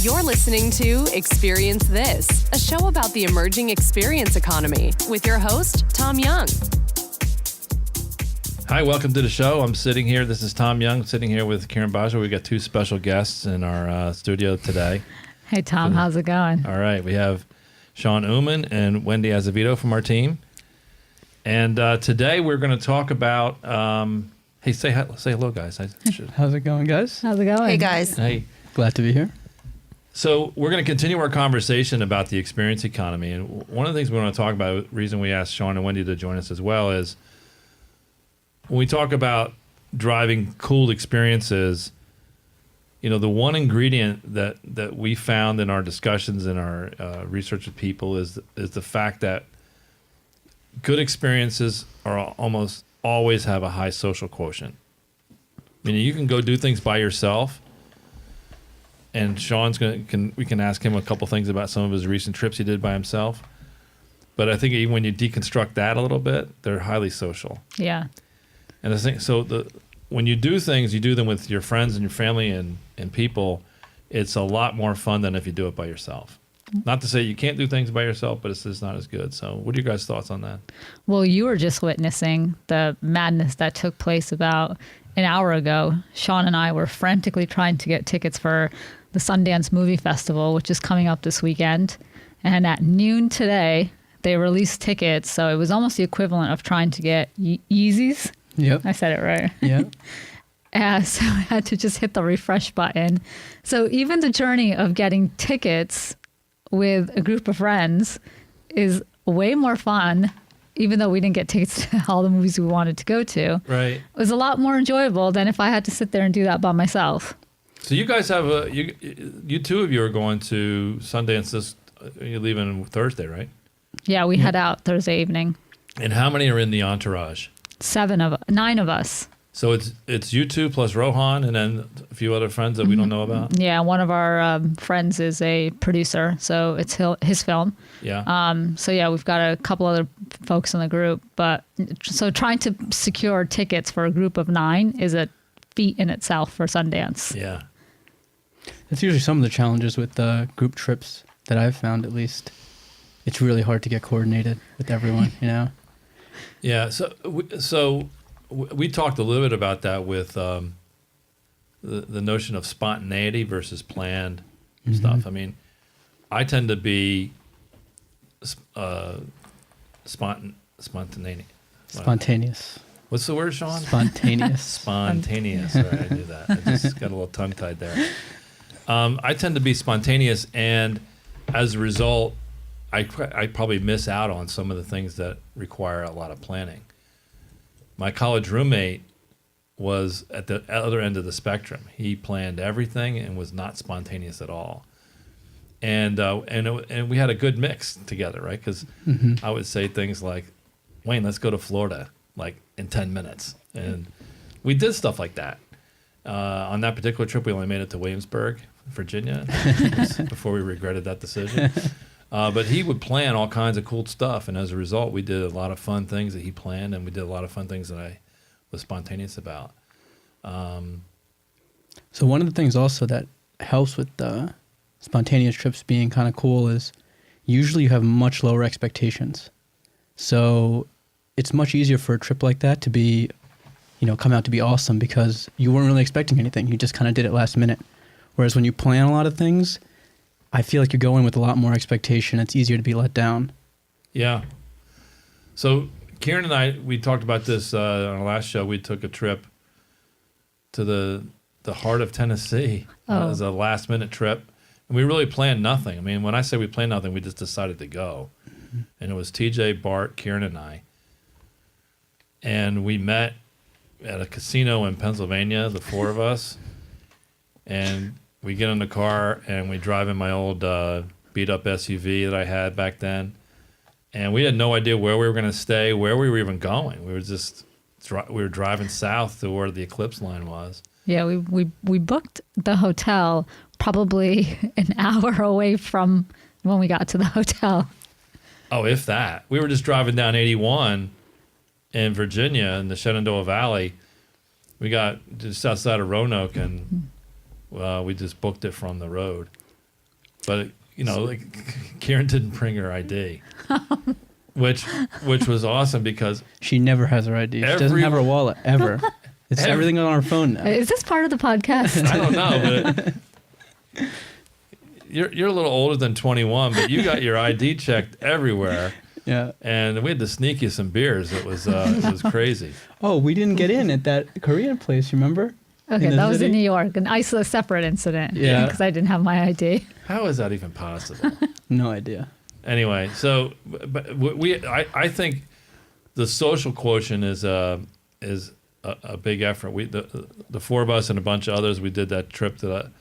You're listening to Experience This, a show about the emerging experience economy with your host, Tom Young. Hi, welcome to the show. I'm sitting here. This is Tom Young, sitting here with Kiran Baja. We got two special guests in our studio today. Hey, Tom. How's it going? All right. We have Shawn Oommen and Wendy Azevedo from our team. And today we're going to talk about... hey, say hello, guys. How's it going, guys? How's it going? Hey, guys. Hey. Glad to be here. So we're going to continue our conversation about the experience economy. And one of the things we want to talk about, the reason we asked Shawn and Wendy to join us as well, is when we talk about driving cool experiences, you know, the one ingredient that we found in our discussions and our research with people is the fact that good experiences are almost always have a high social quotient. Meaning you can go do things by yourself, and Shawn's we can ask him a couple things about some of his recent trips he did by himself. But I think even when you deconstruct that a little bit, they're highly social. Yeah. And the thing, when you do things, you do them with your friends and your family and people. It's a lot more fun than if you do it by yourself. Not to say you can't do things by yourself, but it's just not as good. So what are your guys' thoughts on that? Well, you were just witnessing the madness that took place about an hour ago. Shawn and I were frantically trying to get tickets for the Sundance Movie Festival, which is coming up this weekend. And at noon today, they released tickets. So it was almost the equivalent of trying to get Yeezys. Yep. I said it right. Yeah. So I had to just hit the refresh button. So even the journey of getting tickets with a group of friends is way more fun, even though we didn't get tickets to all the movies we wanted to go to. Right. It was a lot more enjoyable than if I had to sit there and do that by myself. So you guys have you two of you are going to Sundance you're leaving Thursday, right? Yeah, we head out Thursday evening. And how many are in the entourage? 9 of us. So it's you two plus Rohan and then a few other friends that we don't know about? Yeah, one of our friends is a producer, so it's his film. Yeah. So yeah, we've got a couple other folks in the group, but so trying to secure tickets for a group of 9 is a feat in itself for Sundance. Yeah. That's usually some of the challenges with group trips that I've found, at least. It's really hard to get coordinated with everyone, you know? Yeah. So we talked a little bit about that with the notion of spontaneity versus planned stuff. I mean, I tend to be spontaneous. What's the word, Shawn? Spontaneous. Spontaneous. Right, I knew that. I just got a little tongue-tied there. I tend to be spontaneous, and as a result, I probably miss out on some of the things that require a lot of planning. My college roommate was at the other end of the spectrum. He planned everything and was not spontaneous at all. And we had a good mix together, right? Because I would say things like, Wayne, let's go to Florida, like in 10 minutes. And we did stuff like that. On that particular trip, we only made it to Williamsburg, Virginia, before we regretted that decision. But he would plan all kinds of cool stuff, and as a result, we did a lot of fun things that he planned, and we did a lot of fun things that I was spontaneous about. So one of the things also that helps with spontaneous trips being kind of cool is usually you have much lower expectations. So it's much easier for a trip like that to be, come out to be awesome because you weren't really expecting anything. You just kind of did it last minute. Whereas when you plan a lot of things, I feel like you're going with a lot more expectation. It's easier to be let down. Yeah. So Kiran and I, we talked about this on our last show. We took a trip to the heart of Tennessee. It was a last minute trip. And we really planned nothing. I mean, when I say we planned nothing, we just decided to go. And it was TJ, Bart, Kiran, and I. And we met at a casino in Pennsylvania, the 4 of us. And we get in the car and we drive in my old beat up SUV that I had back then. And we had no idea where we were going to stay, where we were even going. We were driving south to where the eclipse line was. Yeah, we booked the hotel probably an hour away from when we got to the hotel. Oh, if that. We were just driving down 81 in Virginia in the Shenandoah Valley. We got just outside of Roanoke, and we just booked it from the road. But like Kiran didn't bring her ID, which was awesome because She never has her ID. She doesn't have her wallet ever. It's everything on her phone now. Is this part of the podcast? I don't know, but you're a little older than 21, but you got your ID checked everywhere. Yeah. And we had to sneak you some beers. It was crazy. Oh, we didn't get in at that Korean place, remember? Okay, In the that was in city? New York, a separate incident. Yeah. Because I didn't have my ID. How is that even possible? No idea. Anyway, so but I think the social quotient is a big effort. The four of us and a bunch of others, we did that trip to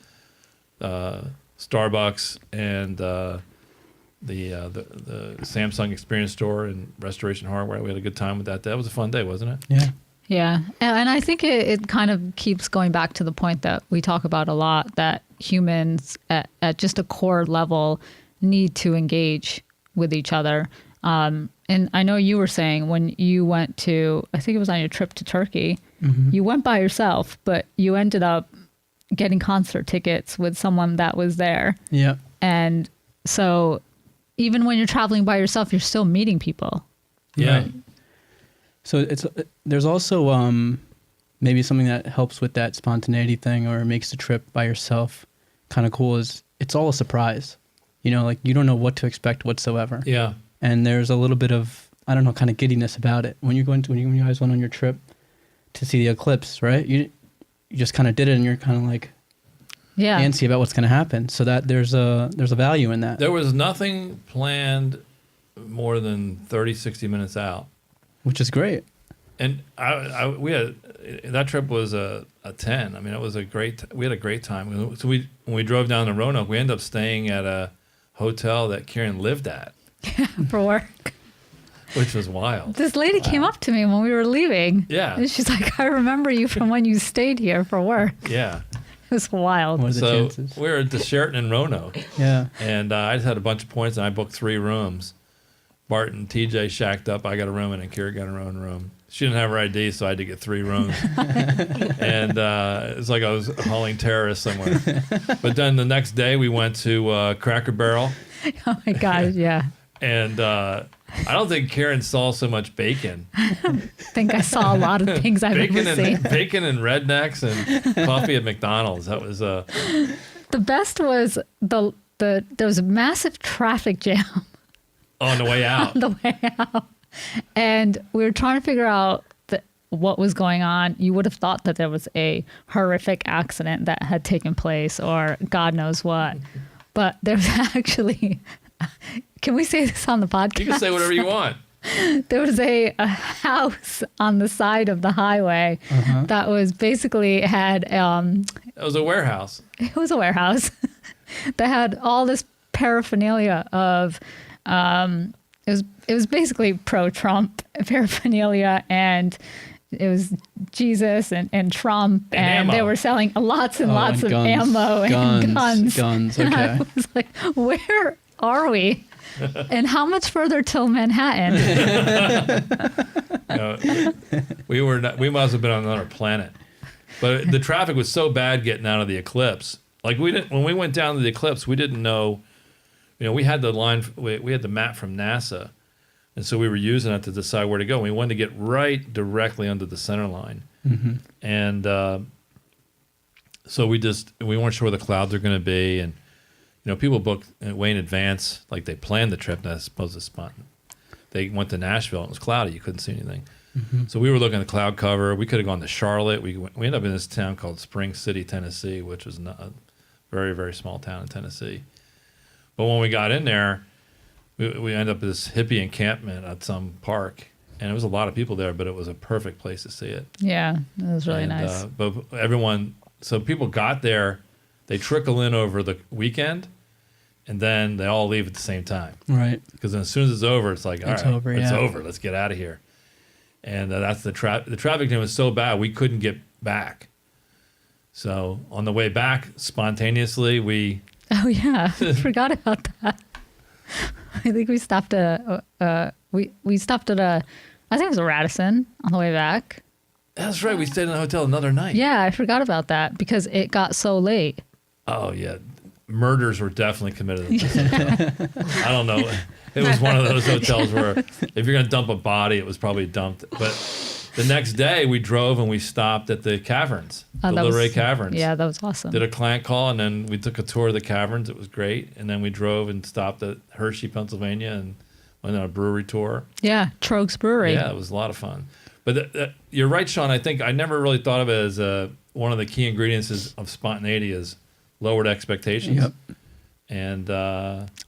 Starbucks and the Samsung Experience Store and Restoration Hardware. We had a good time with that. That was a fun day, wasn't it? Yeah. Yeah. And I think it kind of keeps going back to the point that we talk about a lot, that humans at just a core level need to engage with each other. And I know you were saying when you went to, I think it was on your trip to Turkey, you went by yourself, but you ended up getting concert tickets with someone that was there. Yeah. And so even when you're traveling by yourself, you're still meeting people. Yeah. Right. So there's also maybe something that helps with that spontaneity thing or makes the trip by yourself kind of cool is it's all a surprise. Like you don't know what to expect whatsoever. Yeah. And there's a little bit of, I don't know, kind of giddiness about it. When you guys went on your trip to see the eclipse, right? You just kind of did it and you're kind of like antsy about what's going to happen. So that there's a value in that. There was nothing planned more than 30, 60 minutes out. Which is great. And we had, that trip was a 10. I mean, it was we had a great time. So when we drove down to Roanoke, we ended up staying at a hotel that Kiran lived at. For work. Which was wild. This lady came up to me when we were leaving. Yeah. And she's like, I remember you from when you stayed here for work. Yeah. It was wild. What are the So chances? we were at the Sheraton in Roanoke. Yeah. And I just had a bunch of points, and I booked 3 rooms. Bart and TJ shacked up. I got a room, and then Kira got her own room. She didn't have her ID, so I had to get 3 rooms. And it's like I was hauling terrorists somewhere. But then the next day, we went to Cracker Barrel. Oh, my God, yeah. And I don't think Karen saw so much bacon. I think I saw a lot of things I've never seen. Bacon and rednecks and coffee at McDonald's. That was the best was there was a massive traffic jam on the way out. on the way out, and we were trying to figure out what was going on. You would have thought that there was a horrific accident that had taken place, or God knows what, but there was actually. Can we say this on the podcast? You can say whatever you want. There was a house on the side of the highway that was basically had. It was a warehouse. It was a warehouse that had all this paraphernalia of. It was basically pro-Trump paraphernalia, and it was Jesus and Trump, and they were selling lots and lots of ammo and guns. Guns. And Okay. I was like, where are we? And how much further till Manhattan? We must have been on another planet. But the traffic was so bad getting out of the eclipse. Like when we went down to the eclipse, we didn't know. We had the we had the map from NASA, and so we were using it to decide where to go. We wanted to get right directly under the center line, and so we weren't sure where the clouds are going to be, and people book way in advance, like they planned the trip. Not supposed to spot. They went to Nashville and it was cloudy; you couldn't see anything. So we were looking at the cloud cover. We could have gone to Charlotte. We ended up in this town called Spring City, Tennessee, which was not a very, very small town in Tennessee. But when we got in there, we ended up at this hippie encampment at some park, and it was a lot of people there, but it was a perfect place to see it. Yeah, it was really nice. But so people got there, they trickle in over the weekend, and then they all leave at the same time. Right. Because as soon as it's over, it's like, all right, it's yeah. over. Let's get out of here. And that's the traffic jam was so bad we couldn't get back. So on the way back, spontaneously Oh yeah, I forgot about that. I think we stopped at we stopped at I think it was a Radisson on the way back. That's right. We stayed in the hotel another night. Yeah, I forgot about that because it got so late. Oh yeah, murders were definitely committed at this. I don't know. It was one of those hotels where if you're going to dump a body, it was probably dumped. But the next day we drove and we stopped at the caverns, the Luray Caverns. Yeah, that was awesome. Did a client call and then we took a tour of the caverns. It was great. And then we drove and stopped at Hershey, Pennsylvania and went on a brewery tour. Yeah, Trogs Brewery. Yeah, it was a lot of fun. But you're right, Shawn. I think I never really thought of it as one of the key ingredients of spontaneity is lowered expectations. Yep. And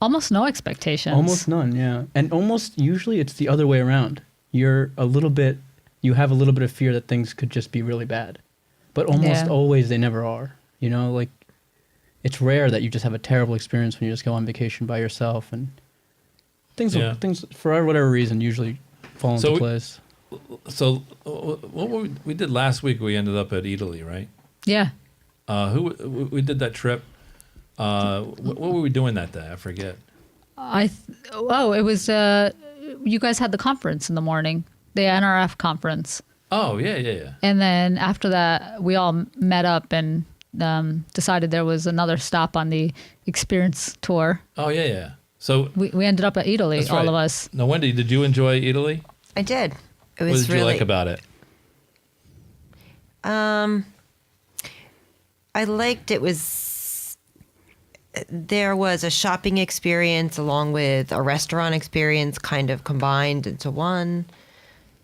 almost no expectations. Almost none, yeah. And almost usually it's the other way around. You have a little bit of fear that things could just be really bad. But almost always they never are. You know, like it's rare that you just have a terrible experience when you just go on vacation by yourself and things for whatever reason usually fall into place. So what we did last week, we ended up at Eataly, right? Yeah. We did that trip. What were we doing that day? I forget. It was you guys had the conference in the morning, the NRF conference. Oh yeah. And then after that, we all met up and decided there was another stop on the experience tour. Oh yeah. So we ended up at Eataly, all of us. Now, Wendy, did you enjoy Eataly? I did. It was what did you like about it? I liked there was a shopping experience along with a restaurant experience kind of combined into one.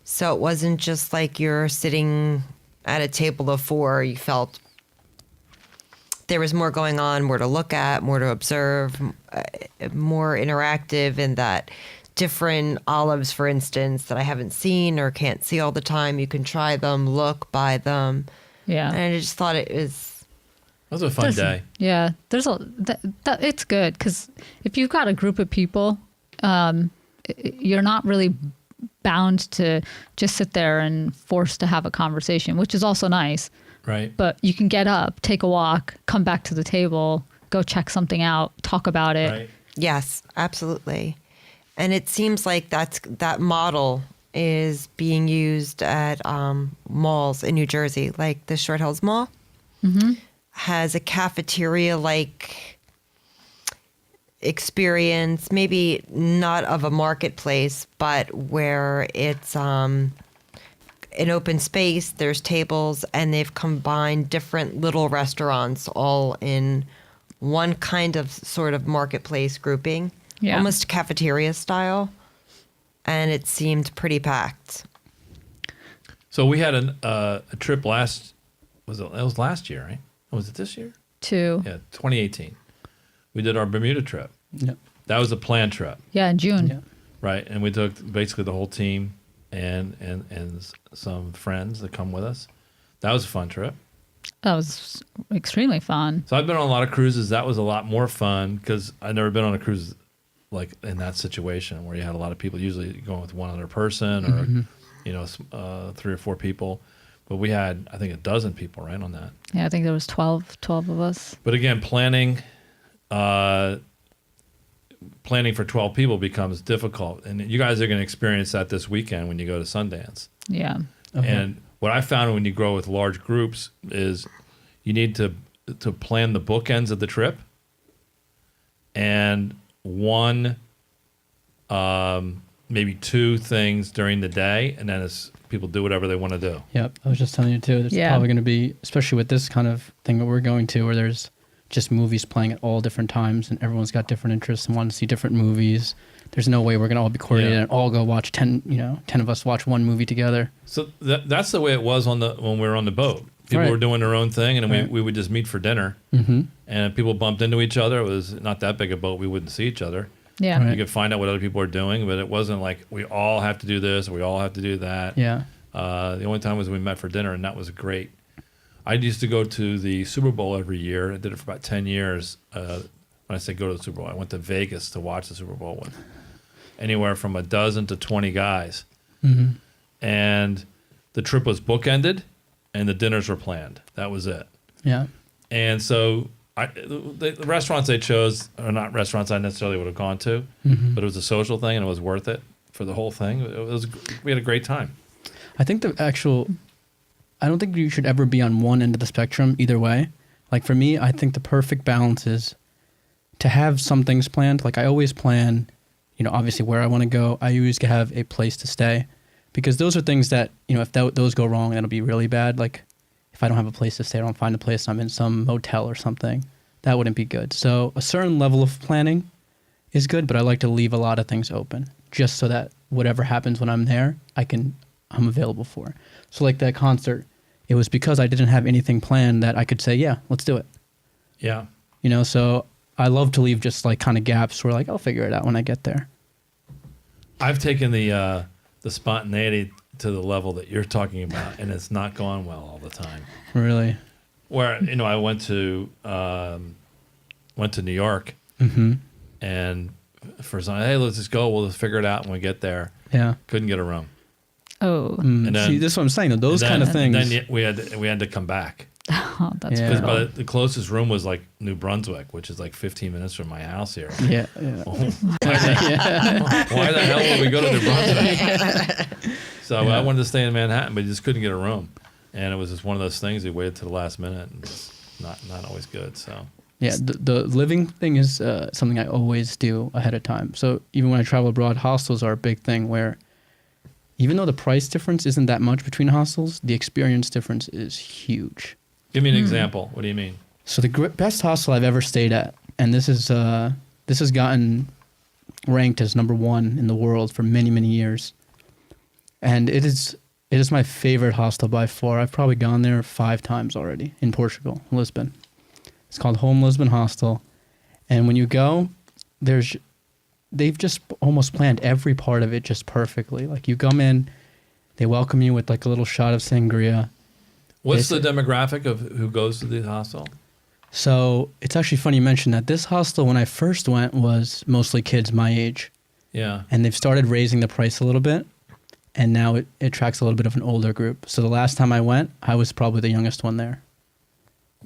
So it wasn't just like you're sitting at a table of four. You felt there was more going on, more to look at, more to observe, more interactive in that different olives, for instance, that I haven't seen or can't see all the time. You can try them, look, buy them. Yeah. And I just thought it was... That was a fun day. Yeah. It's good because if you've got a group of people, you're not really bound to just sit there and forced to have a conversation, which is also nice. Right. But you can get up, take a walk, come back to the table, go check something out, talk about it. Right. Yes, absolutely. And it seems like that model is being used at malls in New Jersey, like the Short Hills Mall. Mm-hmm. Has a cafeteria-like experience, maybe not of a marketplace, but where it's an open space, there's tables, and they've combined different little restaurants all in one kind of sort of marketplace grouping, almost cafeteria style, and it seemed pretty packed. So we had a trip that was last year, right? Was it this year? Yeah, 2018. We did our Bermuda trip. Yep. That was a planned trip. Yeah, in June. Yeah. Right, and we took basically the whole team and some friends that come with us. That was a fun trip. That was extremely fun. So I've been on a lot of cruises. That was a lot more fun because I've never been on a cruise like in that situation where you had a lot of people, usually going with one other person or 3 or 4 people. But we had, I think, a dozen people, right, on that. Yeah, I think there was 12 of us. But again, planning for 12 people becomes difficult. And you guys are going to experience that this weekend when you go to Sundance. Yeah. Okay. And what I found when you grow with large groups is you need to plan the bookends of the trip and one, maybe 2 things during the day, and then it's people do whatever they want to do. Yep. I was just telling you too. There's probably going to be, especially with this kind of thing that we're going to, where there's just movies playing at all different times, and everyone's got different interests and want to see different movies. There's no way we're going to all be coordinated and all go watch 10 of us watch one movie together. So that's the way it was when we were on the boat. People were doing their own thing, and we would just meet for dinner. Mm-hmm. And if people bumped into each other, it was not that big a boat. We wouldn't see each other. Yeah. Right. You could find out what other people are doing, but it wasn't like we all have to do this, or we all have to do that. Yeah. The only time was we met for dinner, and that was great. I used to go to the Super Bowl every year. I did it for about 10 years. When I say go to the Super Bowl, I went to Vegas to watch the Super Bowl with anywhere from a dozen to 20 guys. Mm-hmm. And the trip was bookended, and the dinners were planned. That was it. Yeah. And so the restaurants they chose are not restaurants I necessarily would have gone to, Mm-hmm. but it was a social thing, and it was worth it for the whole thing. We had a great time. I think I don't think you should ever be on one end of the spectrum either way. Like for me, I think the perfect balance is to have some things planned. Like I always plan, obviously where I want to go. I always have a place to stay, because those are things that, if those go wrong, that'll be really bad. Like if I don't have a place to stay, I don't find a place, I'm in some motel or something, that wouldn't be good. So a certain level of planning is good, but I like to leave a lot of things open just so that whatever happens when I'm there, I'm available for. So like that concert, it was because I didn't have anything planned that I could say, yeah, let's do it. Yeah. So I love to leave just like kind of gaps where like I'll figure it out when I get there. I've taken the spontaneity to the level that you're talking about, and it's not gone well all the time. Really? Where I went to New York, and for some, hey, let's just go. We'll just figure it out when we get there. Yeah. Couldn't get a room. Oh. And then, see, this is what I'm saying. Those kind of things. And then we had to come back. Oh, that's Yeah. brutal. But the closest room was like New Brunswick, which is like 15 minutes from my house here. Yeah. Why the hell would we go to New Brunswick? So I wanted to stay in Manhattan, but you just couldn't get a room. And it was just one of those things. We waited to the last minute, and it's not always good. So Yeah, the living thing is something I always do ahead of time. So even when I travel abroad, hostels are a big thing where even though the price difference isn't that much between hostels, the experience difference is huge. give me an example. What do you mean? So the best hostel I've ever stayed at, and this has gotten ranked as #1 in the world for many, many years. And it is my favorite hostel by far. I've probably gone there 5 times already in Portugal, Lisbon. It's called Home Lisbon Hostel. And when you go, they've just almost planned every part of it just perfectly. Like you come in, they welcome you with like a little shot of sangria. What's the demographic of who goes to the hostel? So it's actually funny you mentioned that. This hostel, when I first went, was mostly kids my age. Yeah. And they've started raising the price a little bit. And now it attracts a little bit of an older group. So the last time I went, I was probably the youngest one there.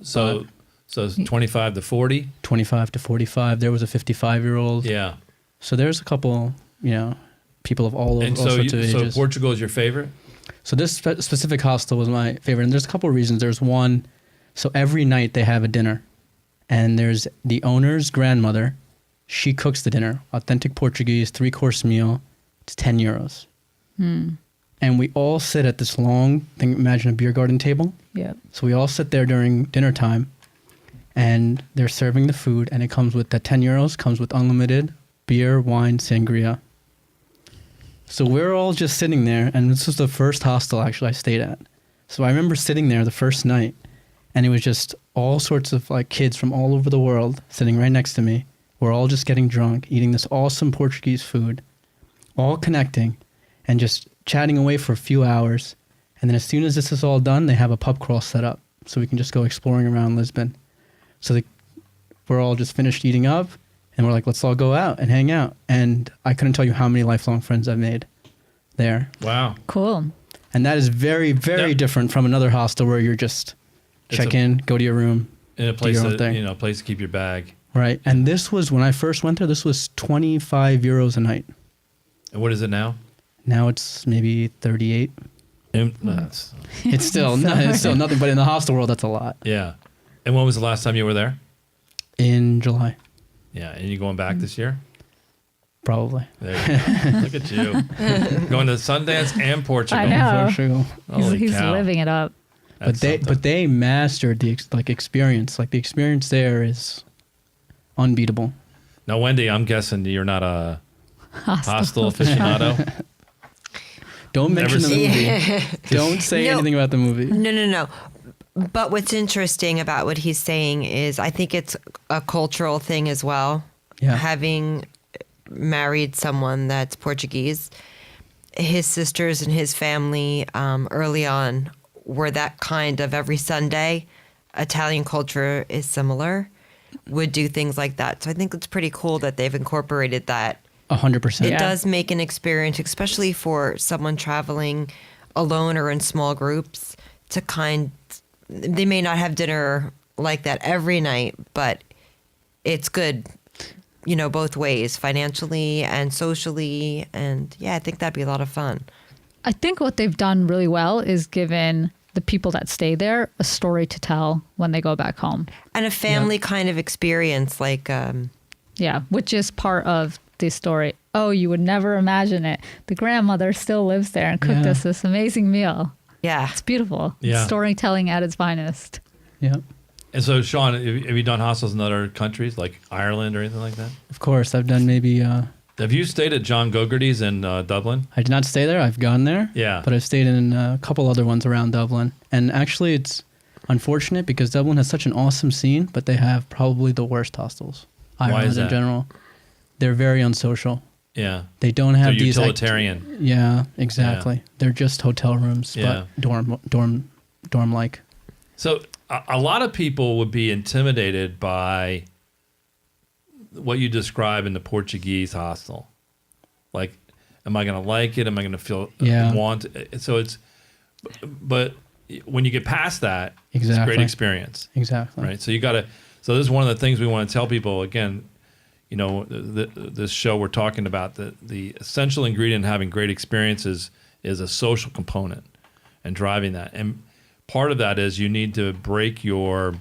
So it's 25 to 40? 25 to 45. There was a 55-year-old. Yeah. So there's a couple, people of all And sorts of ages. So Portugal is your favorite? So this specific hostel was my favorite. And there's a couple of reasons. There's one, so every night they have a dinner. And there's the owner's grandmother. She cooks the dinner. Authentic Portuguese, 3-course meal. It's €10. And we all sit at this long thing. Imagine a beer garden table. Yeah. So we all sit there during dinner time, and they're serving the food, and it comes with that €10 comes with unlimited beer, wine, sangria. So we're all just sitting there, and this was the first hostel actually I stayed at. So I remember sitting there the first night, and it was just all sorts of like kids from all over the world sitting right next to me. We're all just getting drunk, eating this awesome Portuguese food, all connecting, and just chatting away for a few hours. And then as soon as this is all done, they have a pub crawl set up so we can just go exploring around Lisbon. So we're all just finished eating up, and we're like, let's all go out and hang out. And I couldn't tell you how many lifelong friends I've made there. Wow. Cool. And that is very, very different from another hostel where you're just check in, go to your room, In a do place your own that, thing. place to keep your bag. Right. And this was, when I first went there, this was €25 a night. And what is it now? Now it's maybe 38. That's- It's still nothing, but in the hostel world, that's a lot. yeah. And when was the last time you were there? In July, Yeah. And you going back this year? probably. There you go. Look at you. Going to Sundance and Portugal. I know. Portugal. Holy He's cow. living it up. That's But they mastered the experience. Like the experience there is unbeatable. Now, Wendy, I'm guessing you're not a hostel aficionado. Don't mention the movie. Don't say No. anything about the movie. No. But what's interesting about what he's saying is I think it's a cultural thing as well. Yeah. Having married someone that's Portuguese, his sisters and his family early on were that kind of every Sunday. Italian culture is similar, would do things like that. So I think it's pretty cool that they've incorporated that. 100%. It does make an experience, especially for someone traveling alone or in small groups, they may not have dinner like that every night, but it's good, both ways, financially and socially. And yeah, I think that'd be a lot of fun. I think what they've done really well is given the people that stay there a story to tell when they go back home. And a family kind of experience, like Yeah, which is part of the story. Oh, you would never imagine it. The grandmother still lives there and cooked us this amazing meal. Yeah. It's beautiful. Yeah. Storytelling at its finest. Yeah. And so, Shawn, have you done hostels in other countries like Ireland or anything like that? Of course, I've done maybe. Have you stayed at John Gogarty's in Dublin? I did not stay there. I've gone there. Yeah. But I've stayed in a couple other ones around Dublin. And actually, it's unfortunate because Dublin has such an awesome scene, but they have probably the worst hostels. Why is Ireland in that? general. They're very unsocial. Yeah. They don't have They're these utilitarian. yeah, exactly. They're just hotel rooms, Yeah. but dorm like. So a lot of people would be intimidated by what you describe in the Portuguese hostel. Like, am I going to like it? Am I going to feel want it? So it's, but when you get past that, it's a great Exactly. experience, Exactly. right? So you got to, so this is one of the things we want to tell people again, you know, this show we're talking about, the essential ingredient in having great experiences is a social component and driving that. And part of that is you need to break your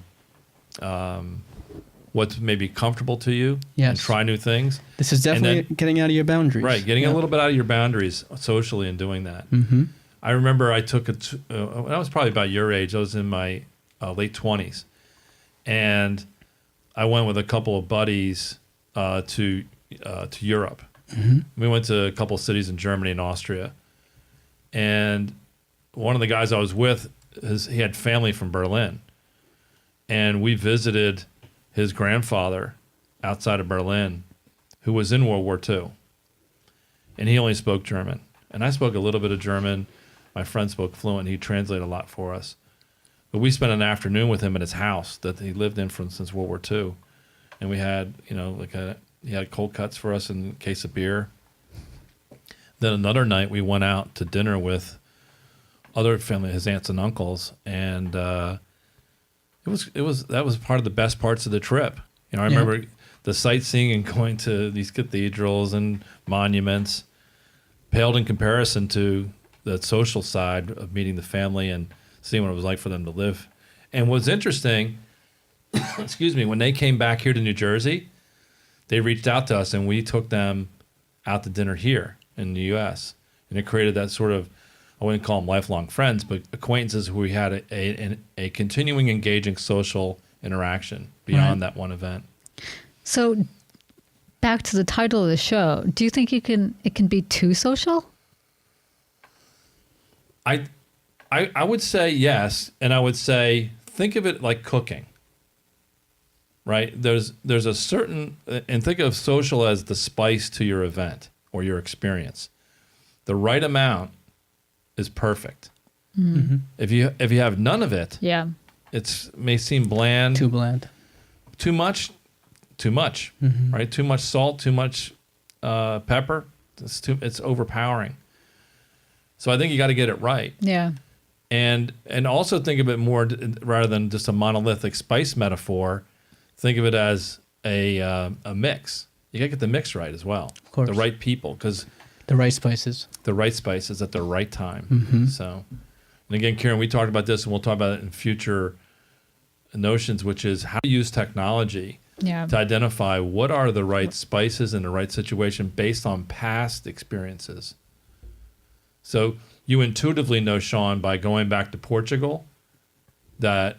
what's maybe comfortable to you and Yes. try new things. This is And definitely then- getting out of your boundaries. Right, getting Yeah. a little bit out of your boundaries socially and doing that. Mm-hmm. I remember I took I was probably about your age. I was in my late 20s. And I went with a couple of buddies to Europe. Mm-hmm. We went to a couple of cities in Germany and Austria. And one of the guys I was with, he had family from Berlin. And we visited his grandfather outside of Berlin, who was in World War II. And he only spoke German. And I spoke a little bit of German. My friend spoke fluent. He translated a lot for us. But we spent an afternoon with him at his house that he lived in since World War II. And we had, you know, he had cold cuts for us and a case of beer. Then another night we went out to dinner with other family, his aunts and uncles, and that was part of the best parts of the trip. You know, I remember the sightseeing and going to these cathedrals and monuments paled in comparison to the social side of meeting the family and seeing what it was like for them to live. And what's interesting, excuse me, when they came back here to New Jersey, they reached out to us and we took them out to dinner here in the U.S. And it created that sort of, I wouldn't call them lifelong friends, but acquaintances who we had a continuing engaging social interaction beyond that one event. So back to the title of the show, do you think it can be too social? I would say yes, and I would say think of it like cooking. Right? There's a certain, and think of social as the spice to your event or your experience. The right amount is perfect. Mm-hmm. If you have none of it, it may seem bland. Too bland. Too much, Mm-hmm. right? Too much salt, too much pepper. It's overpowering. So I think you got to get it right. Yeah. And also think of it more rather than just a monolithic spice metaphor. Think of it as a mix. You got to get the mix right as well. Of course. The right people, because The right spices. the right spices at the right time. Mm-hmm. So, and again, Kiran, we talked about this, and we'll talk about it in future notions, which is how to use technology to identify what are the right spices in the right situation based on past experiences. So you intuitively know, Shawn, by going back to Portugal, that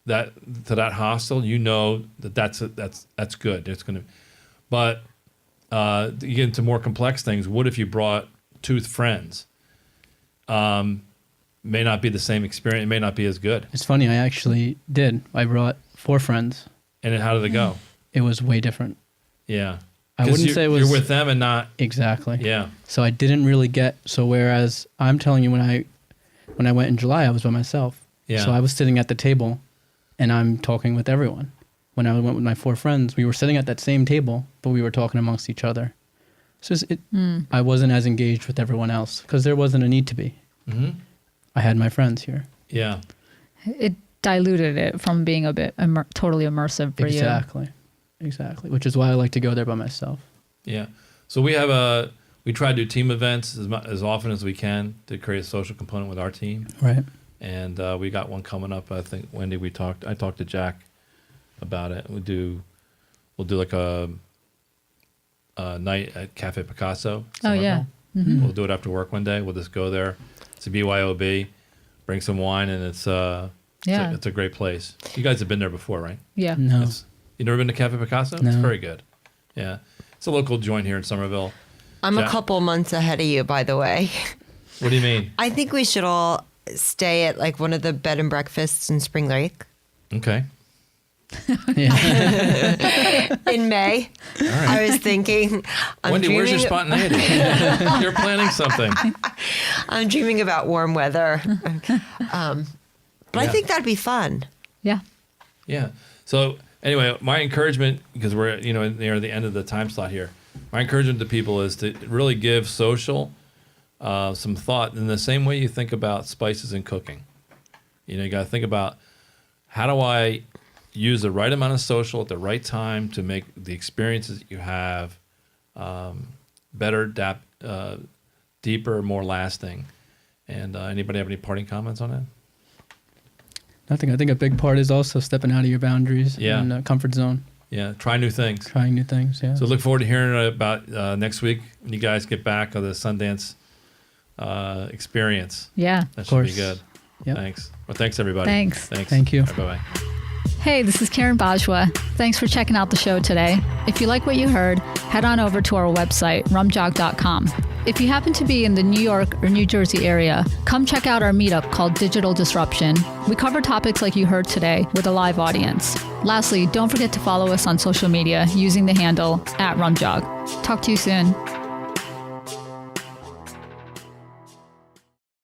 to that hostel, you know that's good. It's going to, but you get into more complex things. What if you brought two friends? May not be the same experience. It may not be as good. It's funny, I actually did. I brought 4 friends. And then how did it go? It was way different. Yeah. I wouldn't say it was... You're with them and not... Exactly. Yeah. So I didn't really get... So whereas I'm telling you when I went in July, I was by myself. Yeah. So I was sitting at the table and I'm talking with everyone. When I went with my 4 friends, we were sitting at that same table, but we were talking amongst each other. So I wasn't as engaged with everyone else because there wasn't a need to be. Mm-hmm. I had my friends here. Yeah. It diluted it from being a bit totally immersive for you. Exactly. Which is why I like to go there by myself. Yeah. So we try to do team events as often as we can to create a social component with our team. Right. And we got one coming up. I think, Wendy, I talked to Jack about it. We do we'll do like a night at Cafe Picasso. Oh, yeah. Somerville. We'll do it after work one day. We'll just go there. It's a BYOB. Bring some wine, and it's a great place. You guys have been there before, right? Yeah. No. You never been to Cafe Picasso? No. It's very good. Yeah. It's a local joint here in Somerville. I'm a couple months ahead of you, by the way. What do you mean? I think we should all stay at like one of the bed and breakfasts in Spring Lake Okay. in May. All right. I was thinking, Wendy, where's your spontaneity? You're planning something. I'm dreaming about warm weather. But I think that'd be fun. Yeah. Yeah. So anyway, my encouragement, because we're near the end of the time slot here, my encouragement to people is to really give social some thought in the same way you think about spices and cooking. You got to think about, how do I use the right amount of social at the right time to make the experiences that you have better, deeper, more lasting. And anybody have any parting comments on that? Nothing. I think a big part is also stepping out of your boundaries Yeah. and comfort zone. Yeah, try new things. Trying new things, yeah. So look forward to hearing about next week when you guys get back on the Sundance experience. Yeah. That should course. be good. Yep. Thanks. Well, thanks everybody. Thanks. Thank you. Bye-bye. Hey, this is Karen Bajwa. Thanks for checking out the show today. If you like what you heard, head on over to our website, rumjog.com. If you happen to be in the New York or New Jersey area, come check out our meetup called Digital Disruption. We cover topics like you heard today with a live audience. Lastly, don't forget to follow us on social media using the handle @Rumjog. Talk to you soon.